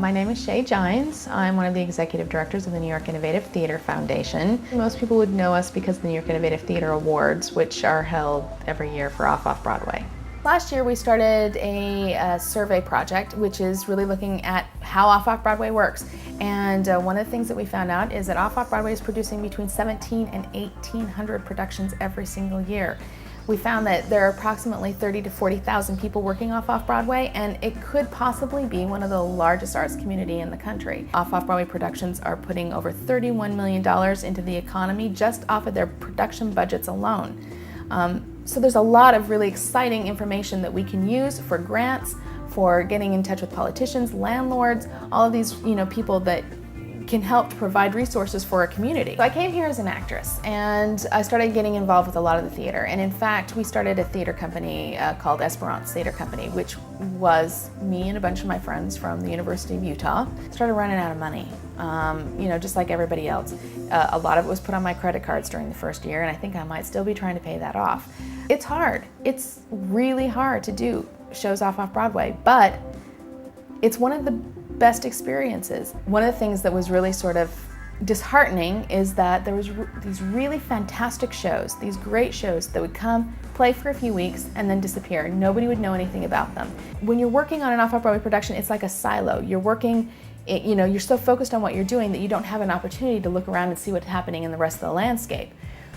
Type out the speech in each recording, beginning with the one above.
My name is Shay Gines. I'm one of the executive directors of the New York Innovative Theater Foundation. Most people would know us because of the New York Innovative Theater Awards, which are held every year for Off-Off-Broadway. Last year we started a survey project which is really looking at how Off-Off-Broadway works. And one of the things that we found out is that Off-Off-Broadway is producing between 1,700 and 1,800 productions every single year. We found that there are approximately 30,000 to 40,000 people working Off-Off-Broadway, and it could possibly be one of the largest arts community in the country. Off-Off-Broadway productions are putting over $31 million into the economy just off of their production budgets alone. So there's a lot of really exciting information that we can use for grants, for getting in touch with politicians, landlords, all of these people that can help provide resources for a community. So I came here as an actress and I started getting involved with a lot of the theater. And in fact, we started a theater company called Esperance Theater Company, which was me and a bunch of my friends from the University of Utah. Started running out of money, just like everybody else. A lot of it was put on my credit cards during the first year, and I think I might still be trying to pay that off. It's hard. It's really hard to do shows off-Broadway, but it's one of the best experiences. One of the things that was really sort of disheartening is that there was these really fantastic shows, these great shows that would come, play for a few weeks, and then disappear. Nobody would know anything about them. When you're working on an off-Broadway production, it's like a silo. You're working, you're so focused on what you're doing that you don't have an opportunity to look around and see what's happening in the rest of the landscape.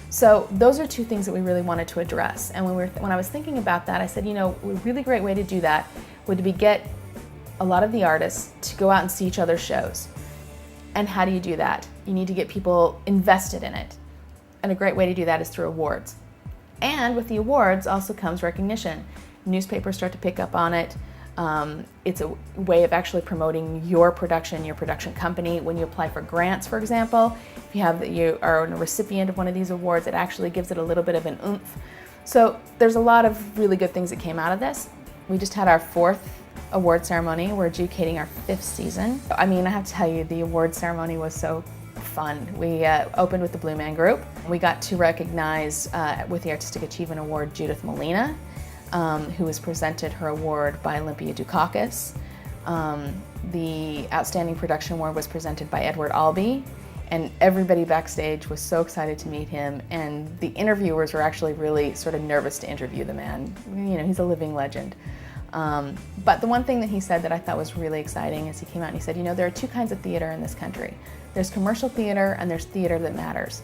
So those are two things that we really wanted to address. And when I was thinking about that, I said, a really great way to do that would be get a lot of the artists to go out and see each other's shows. And how do you do that? You need to get people invested in it. And a great way to do that is through awards. And with the awards also comes recognition. Newspapers start to pick up on it. It's a way of actually promoting your production company. When you apply for grants, for example, if you are a recipient of one of these awards, it actually gives it a little bit of an oomph. So there's a lot of really good things that came out of this. We just had our 4th award ceremony. We're adjudicating our 5th season. I have to tell you, the award ceremony was so fun. We opened with the Blue Man Group. We got to recognize with the Artistic Achievement Award Judith Molina, who was presented her award by Olympia Dukakis. The Outstanding Production Award was presented by Edward Albee, and everybody backstage was so excited to meet him, and the interviewers were actually really sort of nervous to interview the man. He's a living legend. But the one thing that he said that I thought was really exciting is he came out and he said, there are 2 kinds of theater in this country. There's commercial theater and there's theater that matters.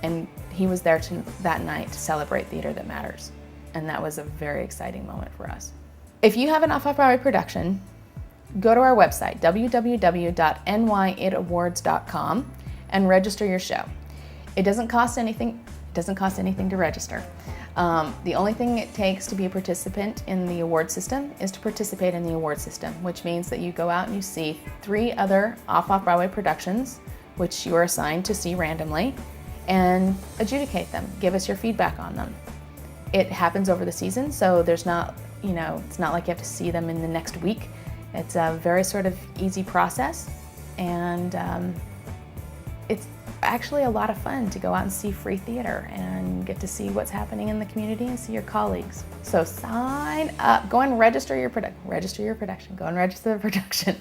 And he was there that night to celebrate theater that matters. And that was a very exciting moment for us. If you have an Off-Off-Broadway production, go to our website, www.nyitawards.com, and register your show. It doesn't cost anything to register. The only thing it takes to be a participant in the award system is to participate in the award system, which means that you go out and you see 3 other Off-Off-Broadway productions, which you are assigned to see randomly, and adjudicate them. Give us your feedback on them. It happens over the season, so there's not, it's not like you have to see them in the next week. It's a very sort of easy process, and it's actually a lot of fun to go out and see free theater and get to see what's happening in the community and see your colleagues. So sign up, go and register your production, go and register the production.